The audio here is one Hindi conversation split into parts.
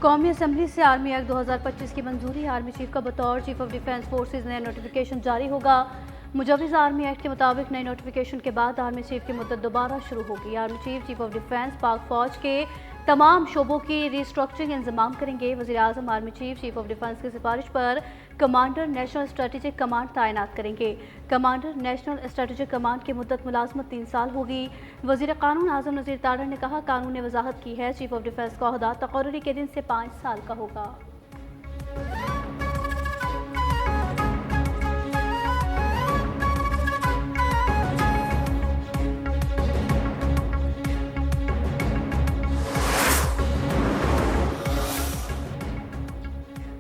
कौमी असम्बली से आर्मी एक्ट 2025 की मंजूरी। आर्मी चीफ का बतौर चीफ ऑफ डिफेंस फोर्सेज नया नोटिफिकेशन जारी होगा। मुजवज़ आर्मी एक्ट के मुताबिक नए नोटिफिकेशन के बाद आर्मी चीफ की मुद्दत दोबारा शुरू होगी। Army chief chief of defence पाक फौज के तमाम शोबों की रिस्ट्रक्चरिंग इंतजाम करेंगे। वज़ीर-ए-आज़म आर्मी चीफ ऑफ डिफेंस की सिफारिश पर कमांडर नेशनल स्ट्रेटेजिक कमांड तैनात करेंगे। कमांडर नेशनल स्ट्रेटेजिक कमांड की मुद्दत मुलाजमत 3 साल होगी। वज़ीर कानून आज़म नज़ीर तारड़ ने कहा, कानून ने वजाहत की है चीफ ऑफ डिफेंस का ओहदा तकर्रुरी के दिन से 5 साल का होगा।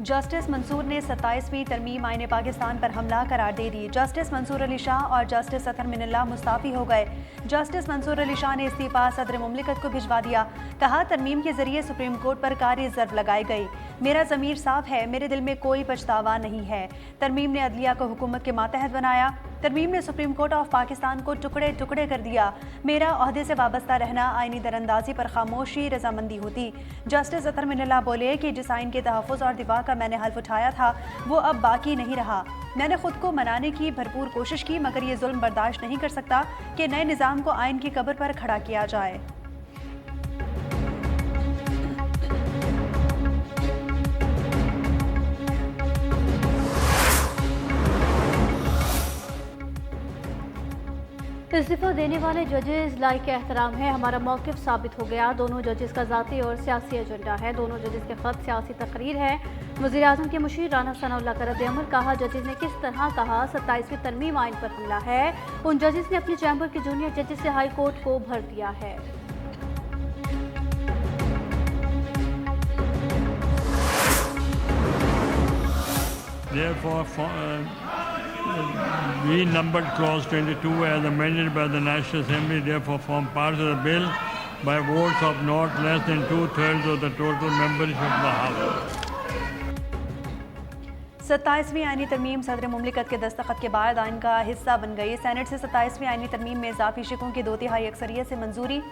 जस्टिस मंसूर ने 27वीं तरमीम आईन पाकिस्तान पर हमला करार दे दी। जस्टिस मंसूर अली शाह और जस्टिस अतर मिनल्ला मुस्ताफी हो गए। जस्टिस मंसूर अली शाह ने इस्तीफा सदर मुमलिकत को भिजवा दिया। कहा, तरमीम के जरिए सुप्रीम कोर्ट पर कारी ज़र्ब लगाई गई। मेरा ज़मीर साफ है, मेरे दिल में कोई पछतावा नहीं है। तरमीम ने अदलिया को हुकूमत के मातहत बनाया। तरमीम ने सुप्रीम कोर्ट ऑफ पाकिस्तान को टुकड़े टुकड़े कर दिया। मेरा ओहदे से वाबस्ता रहना आईनी दरअंदाजी पर खामोशी रजामंदी होती। जस्टिस अतर मिनल्ला बोले कि जिस आइन के तहफ़्फ़ुज़ और दिफा का मैंने हल्फ उठाया था वो अब बाकी नहीं रहा। मैंने खुद को मनाने की भरपूर कोशिश की, मगर ये जुल्म बर्दाश्त नहीं कर सकता कि नए निज़ाम को आइन की कब्र पर खड़ा किया जाए। इस्तीफा देने वाले जजेस लायक एहतराम है, हमारा मौक़िफ़ साबित हो गया। दोनों जजेस का ज़ाती और सियासी एजेंडा है। दोनों जजेस के ख़त सियासी तकरीर है। वज़ीर-ए-आज़म के मुशीर राना सनाउल्लाह का रद्द-ए-अमल। कहा, जजेस ने किस तरह कहा 27वीं तरमीम आइन पर हमला है। उन जजेस ने अपने चैम्बर के जूनियर जजेस से हाई कोर्ट को भर दिया है। We numbered clause 22 as amended by the National Assembly therefore form part of the bill by votes of not less than 2/3 of the total membership of the House. 27वीं आईनी तरमीम सदर मुमलिकत के दस्तखत के बाद आइन का हिस्सा बन गई। सेनेट से 27वीं आईनी तरमीम में इजाफी शिकों की 2/3 अक्सरियत से मंजूरी।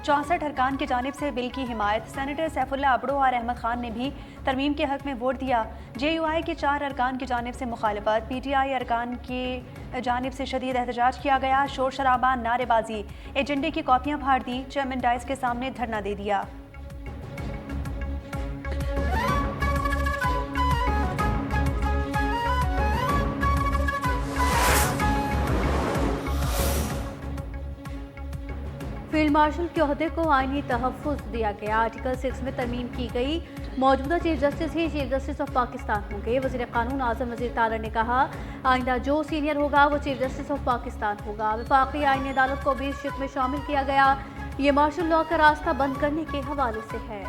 64 अरकान की जानिब से बिल की हिमायत। सेनेटर सैफुल्लाह अबड़ो और अहमद खान ने भी तरमीम के हक में वोट दिया। JUI के 4 अरकान की जानिब से मुखालफत। PTI अरकान की जानिब से शदीद एहतजाज किया गया। शोर शराबा, नारेबाजी, एजेंडे की कॉपियाँ फाड़ दी। चेयरमैन डाइस के सामने धरना दे दिया। फील्ड मार्शल के ओहदे को आईनी तहफ़्फ़ुज़ दिया गया। आर्टिकल 6 में तरमीम की गई। मौजूदा chief justice he chief justice of Pakistan होंगे। वज़ीर कानून आज़म नज़ीर तारड़ ने कहा, आइंदा जो सीनियर होगा वो चीफ जस्टिस ऑफ पाकिस्तान होगा। वफाकी आईनी अदालत को भी इस शिक में शामिल किया गया। ये मार्शल लॉ का रास्ता बंद करने के हवाले से है।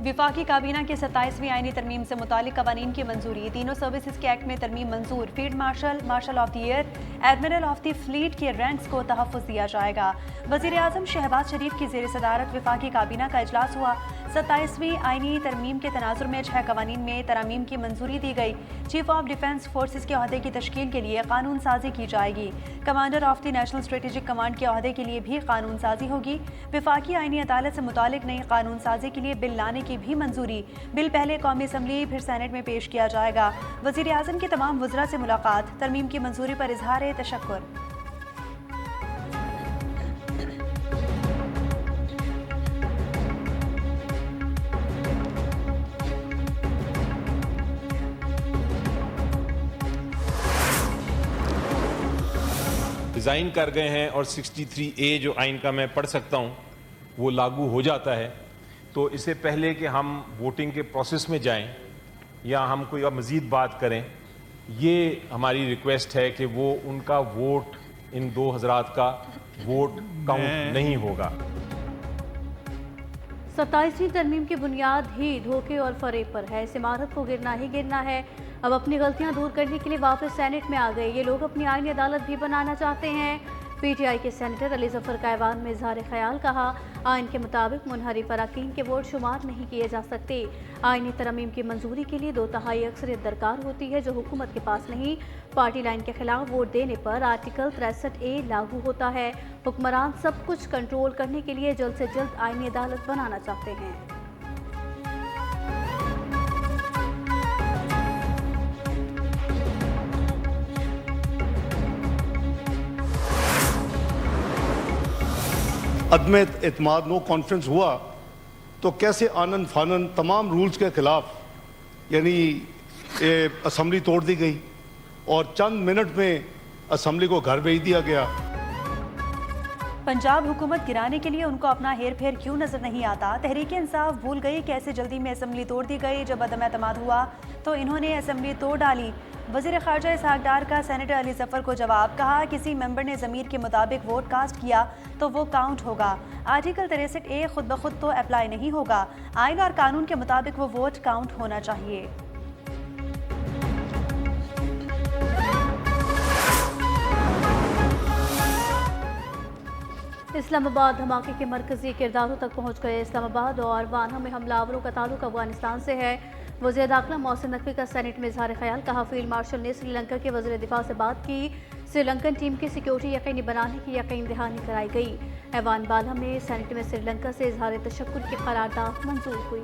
विफाकी काबीना के 27वीं आईनी तरमीम से मुतालिक कवानीन की मंजूरी। तीनों सर्विसेज के एक्ट में तरमीम मंजूर। Field marshal, marshal of the year, admiral of the fleet के रैंक्स को तहफ़्फ़ुज़ दिया जाएगा। वज़ीर-ए-आज़म शहबाज शरीफ की ज़ेर सदारत विफाकी काबीना का इजलास हुआ। 27वीं आईनी तरमीम के तनाजुर में 6 कवानीन में तरामीम की मंजूरी दी गई। चीफ ऑफ डिफेंस फोर्सेज के ओहदे की तश्कील के लिए कानून साजी की जाएगी। Commander of the national strategic command के ओहदे के लिए भी कानून साजी होगी। विफाकी आईनी अदालत से मुतालिक नई कानून साजी के लिए बिल लाने की भी मंजूरी। बिल पहले कौमी असम्बली फिर सेनेट में पेश किया जाएगा। वज़ीर-ए-आज़म की तमाम वज़रा से मुलाकात। तरमीम की मंजूरी पर इजहार तशक्कुर। डिज़ाइन कर गए हैं और 63A जो आइन का मैं पढ़ सकता हूँ वो लागू हो जाता है। तो इससे पहले कि हम वोटिंग के प्रोसेस में जाएं या हम कोई अब मज़ीद बात करें, ये हमारी रिक्वेस्ट है कि वो उनका वोट, इन 2 हज़रात का वोट काउंट नहीं होगा। 27वीं तरमीम की बुनियाद ही धोखे और फरेब पर है। इस इमारत को गिरना ही गिरना है। अब अपनी गलतियां दूर करने के लिए वापस सेनेट में आ गए। ये लोग अपनी आईनी अदालत भी बनाना चाहते हैं। PTI के सेनेटर अली जफर का ऐवान में इजहार ख्याल, कहा आइन के मुताबिक मुनहरिफ अरकान के वोट शुमार नहीं किए जा सकते। आइनी तरमीम की मंजूरी के लिए 2/3 अक्सरियत दरकार होती है, जो हुकूमत के पास नहीं। पार्टी लाइन के खिलाफ वोट देने पर आर्टिकल 63A लागू होता है। हुक्मरान सब कुछ कंट्रोल करने के लिए जल्द से जल्द आइनी अदालत बनाना चाहते हैं। अदम एतमाद नो कॉन्फ्रेंस हुआ तो कैसे आनन फानन तमाम रूल्स के खिलाफ यानी असम्बली तोड़ दी गई और चंद मिनट में असम्बली को घर भेज दिया गया। पंजाब हुकूमत गिराने के लिए उनको अपना हेर फेर क्यों नजर नहीं आता? तहरीक इंसाफ भूल गई कैसे जल्दी में असम्बली तोड़ दी गई। जब अदम एतमाद हुआ तो इन्होंने असम्बली तोड़ डाली। वज़ीर ख़ारजा इसहाक डार का सेनेटर अली जफ़र को जवाब, कहा किसी मेंबर ने ज़मीर के मुताबिक वोट कास्ट किया तो वो काउंट होगा। आर्टिकल 63A खुद ब खुद तो अप्लाई नहीं होगा। आइन और कानून के मुताबिक वो वोट काउंट होना चाहिए। इस्लामाबाद धमाके के मरकजी किरदारों तक पहुँच गए। इस्लामाबाद और वाना में हमलावरों का ताल्लुक अफगानिस्तान से है। वज़ीर दाखिला मोहसिन नकवी का सेनेट में इजहार ख्याल, कहा फील्ड मार्शल ने श्रीलंका के वज़ीर दिफा से बात की। श्रीलंकन टीम की सिक्योरिटी यकीनी बनाने की यकीन दहानी कराई गई। ऐवान बाला में सेनेट में श्रीलंका से इजहार तशक्कुर की करारदाद मंजूर हुई।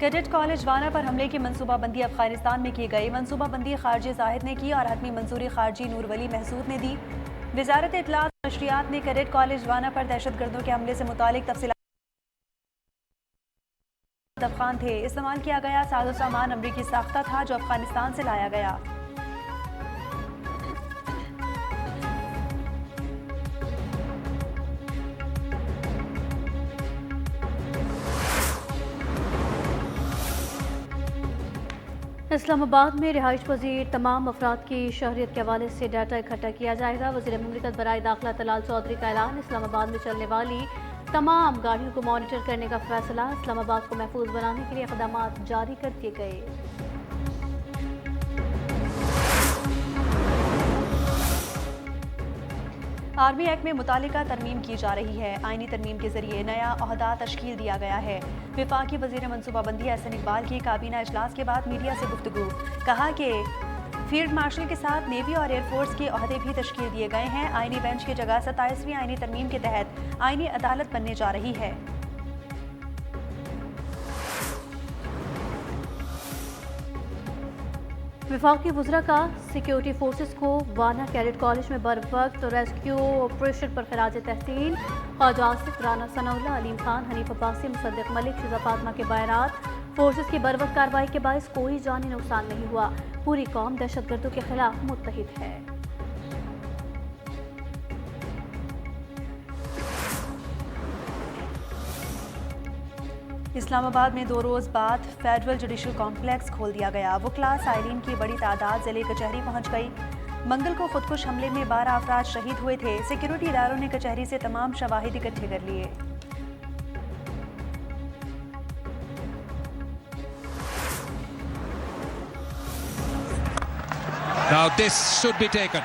कैडेट कॉलेज वाना पर हमले की मनसूबाबंदी अफगानिस्तान में की गई। मनसूबाबंदी खारजी जाहिद ने की और हतमी मंजूरी खारजी नूर वली महसूद ने दी। वजारत इत्तलात और नशरियात ने कैडेट कॉलेज वाना पर दहशतगर्दों के हमले से मुतालिक तफसीलात अफगान थे। इस्तेमाल किया गया साजो सामान अमरीकी साख्ता था जो अफगानिस्तान से लाया गया। इस्लामाबाद में रिहाइश पजीर तमाम अफराद की शहरियत के हवाले से डाटा इकट्ठा किया जाएगा। वज़ीर मुमलिकत बराए दाखिला तलाल चौधरी का ऐलान। इस्लामाबाद में चलने वाली तमाम गाड़ियों को मॉनिटर करने का फैसला। इस्लामाबाद को महफूज बनाने के लिए इक़दाम जारी कर दिए गए। आर्मी एक्ट में मुतालिका तरमीम की जा रही है। आइनी तरमीम के जरिए नया ओहदा तश्कील दिया गया है। विफाकी वज़ीर मनसूबाबंदी एहसन इकबाल की काबीना इजलास के बाद मीडिया से गुफ्तगू, कहा कि फील्ड मार्शल के साथ नेवी और एयरफोर्स के ओहदे भी तश्कील दिए गए हैं। आइनी बेंच की जगह 27वीं आइनी तरमीम के तहत आइनी अदालत बनने जा रही है। विफाकी वज़रा का सिक्योरिटी फोर्सेस को वाना कैडेट कॉलेज में बर वक्त रेस्क्यू ऑपरेशन पर खराज तहसीन। ख्वाजा आसिफ, राना सनाउल्लाह, अलीम खान, हनीफ अब्बासी, मुसद्दिक मलिक, शिजा फातिमा के बयानात। फोर्सेस की बर वक्त कार्रवाई के बायस कोई जानी नुकसान नहीं हुआ। पूरी कौम दहशतगर्दों के खिलाफ मुत्तहिद है। इस्लामाबाद में 2 रोज़ बाद फेडरल जुडिशल कॉम्प्लेक्स खोल दिया गया। वकला साइलिन की बड़ी तादाद जिले कचहरी पहुंच गई। मंगल को खुदकुश हमले में 12 अफराद शहीद हुए थे। सिक्योरिटी इदारों ने कचहरी से तमाम शवाहिद इकट्ठे कर लिए। Now this should be taken.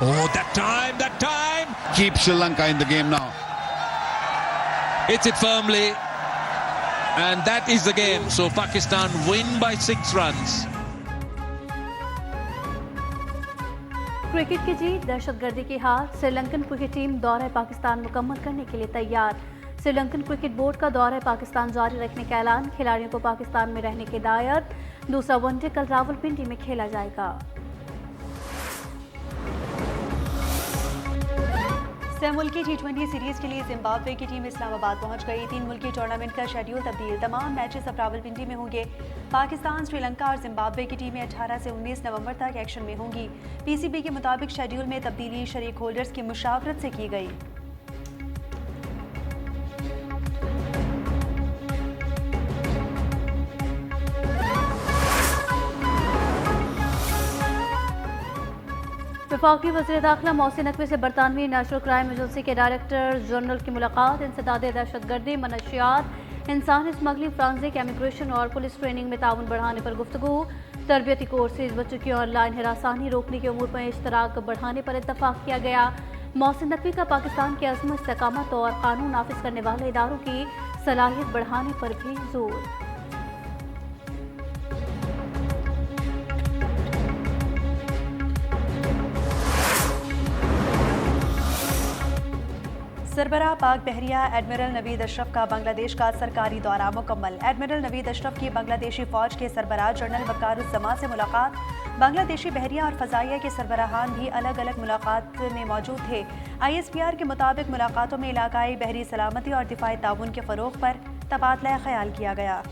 Oh, that time. Keep Sri Lanka in the game now. Hits it firmly. And that is the game. So Pakistan win by 6 runs. Cricket की जीत, दहशतगर्दी की हार। श्रीलंकन क्रिकेट टीम दौरा पाकिस्तान मुकम्मल करने के लिए तैयार। श्रीलंकन क्रिकेट बोर्ड का दौरा पाकिस्तान जारी रखने का ऐलान। खिलाड़ियों को पाकिस्तान में रहने की हिदायत। दूसरा वनडे कल रावलपिंडी में खेला जाएगा। सह मुल्की T20 सीरीज के लिए जिम्बाब्वे की टीम इस्लामाबाद पहुंच गई। 3 मुल्की टूर्नामेंट का शेड्यूल तब्दील, तमाम मैचेस अब रावलपिंडी में होंगे। पाकिस्तान, श्रीलंका और जिम्बाब्वे की टीमें 18 से 19 नवंबर तक एक्शन में होंगी। PCB के मुताबिक शेड्यूल में तब्दीली शरीक होल्डर्स की मुशावरत से की गई। वफाकी वज़ीर दाखिला मोहसिन नकवी से बरतानवी नेशनल क्राइम एजेंसी के डायरेक्टर जनरल की मुलाकात। इंसदाद दहशतगर्दी, मनशियात, इंसानी स्मगलिंग, फ्रांसिक, इमिग्रेशन और पुलिस ट्रेनिंग में ताउन बढ़ाने पर गुफ्तगू। तरबियती कोर्सेज, बच्चों की ऑनलाइन हिरासानी रोकने के उमूर पर इश्तराक बढ़ाने पर इत्तफाक किया गया। मोहसिन नकवी का पाकिस्तान की अज़्म, इस्तेकामत और कानून नाफिज करने वाले इदारों की सलाहियत बढ़ाने पर भी जोर। सरबराह पाक बहरिया एडमिरल नवीद अशरफ का बांग्लादेश का सरकारी दौरा मुकम्मल। एडमिरल नवीद अशरफ की बांग्लादेशी फ़ौज के सरबराह जनरल वकारुज़्ज़मा से मुलाकात। बांग्लादेशी बहरिया और फ़ज़ाइया के सरबराहान भी अलग अलग मुलाकात में मौजूद थे। ISPR के मुताबिक मुलाकातों में इलाकाई बहरी सलामती और दिफाई ताउन के फ़रोग़ पर तबादला ख्याल किया गया।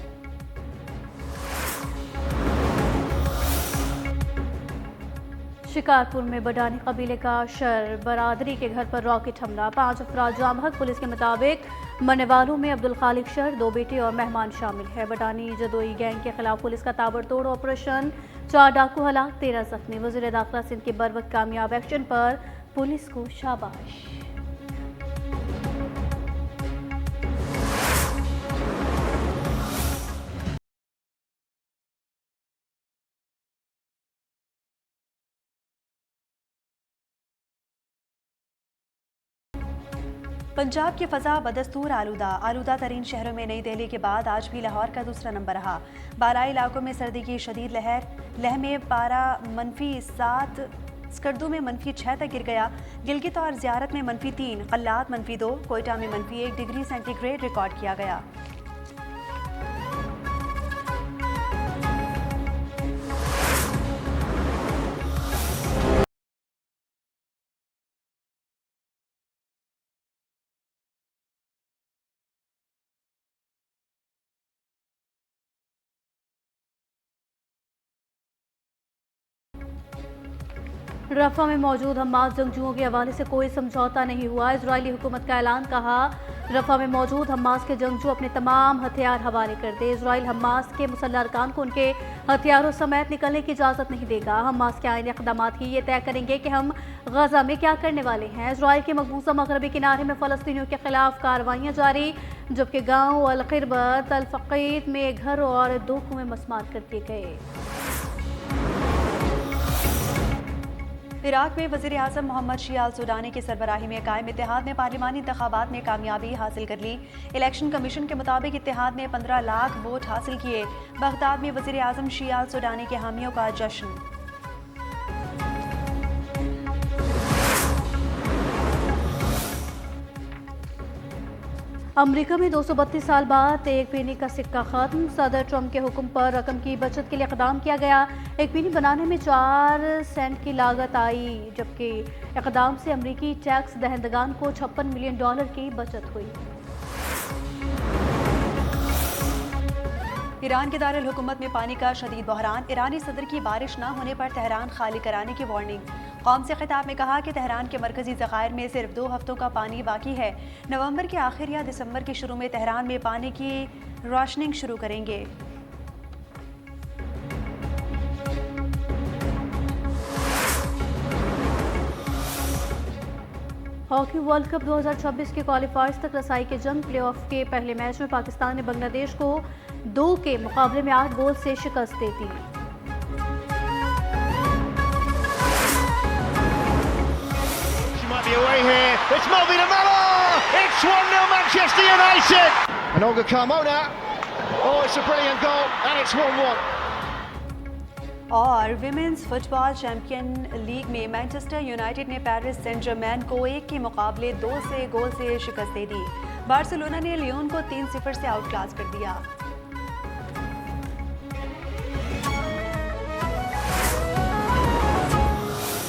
शिकारपुर में बडानी कबीले का शर बरादरी के घर पर रॉकेट हमला, 5 अफराद जाम हक। पुलिस के मुताबिक मरने वालों में अब्दुल खालिक शर, 2 बेटे और मेहमान शामिल है। बडानी जदोई गैंग के खिलाफ पुलिस का ताबड़तोड़ ऑपरेशन, 4 डाकू हलाक, 13 जख्मी। वज़ीर दाखिला सिंध के बरवक्त कामयाब एक्शन पर पुलिस को शाबाश। पंजाब की फ़ज़ा बदस्तूर आलूदा तरीन शहरों में नई दिल्ली के बाद आज भी लाहौर का दूसरा नंबर रहा। बालाई इलाकों में सर्दी की शदीद लहर, लेह में पारा -7, स्कर्दू में -6 तक गिर गया। गिलगित और ज़ियारत में -3, कल्लात -2, कोयटा में -1 डिग्री सेंटीग्रेड रिकॉर्ड किया गया। रफ़ा में मौजूद हमास जंगजुओं के हवाले से कोई समझौता नहीं हुआ। इजरायली हुकूमत का ऐलान, कहा रफ़ा में मौजूद हमास के जंगजू अपने तमाम हथियार हवाले कर दे। इजराइल हमास के मुसल्लह अरकान को उनके हथियारों समेत निकलने की इजाज़त नहीं देगा। हमास के आईनी इक़दामात ही ये तय करेंगे कि हम गजा में क्या करने वाले हैं। इजराइल के मकबूजा मगरबी किनारे में फ़लस्तीनियों के खिलाफ कार्रवाइयाँ जारी, जबकि गाँव अल-क़िरबत, अल-फ़क़ीद में घर और 2 कुएं मस्मार कर दिए गए। इराक में वज़ीर आज़म मोहम्मद शिया अल सुडानी की सरबराही में कायम इत्तेहाद ने पार्लिमानी इंतखाबात में कामयाबी हासिल कर ली। इलेक्शन कमीशन के मुताबिक इत्तेहाद ने 15 लाख वोट हासिल किए। बगदाद में वज़ीर आज़म शिया अल सुडानी के हामियों का जश्न। अमेरिका में 232 साल बाद 1 पेनी का सिक्का खत्म। सदर ट्रंप के हुक्म पर रकम की बचत के लिए इक़दाम किया गया। 1 पेनी बनाने में 4 सेंट की लागत आई, जबकि इक़दाम से अमरीकी टैक्स दहंदगान को $56 मिलियन की बचत हुई। ईरान के दारुल हुकूमत में पानी का शदीद बहरान, ईरानी सदर की बारिश न होने पर तेहरान खाली कराने की वार्निंग। कौम से खिताब में कहा कि तेहरान के मरकजी ज़खायर में सिर्फ 2 हफ्तों का पानी बाकी है। नवंबर के आखिर या दिसंबर के शुरू में तेहरान में पानी की राशनिंग शुरू करेंगे। हॉकी वर्ल्ड कप 2026 के क्वालिफायर्स तक रसाई के जंग, प्लेऑफ के पहले मैच में पाकिस्तान ने बांग्लादेश को 2 के मुकाबले में 8 गोल से शिकस्त दे दी। Away here, it's Moby Lamella! It's 1-0 Manchester United! And Olga Carmona, oh it's a brilliant goal and it's 1-1. और विमेंस फुटबॉल चैंपियन लीग में मैनचेस्टर यूनाइटेड ने पेरिस सेंट जर्मैन को 1 के मुकाबले 2 गोल से शिकस्त दे दी। बार्सिलोना ने लियोन को 3-0 से आउट क्लास कर दिया।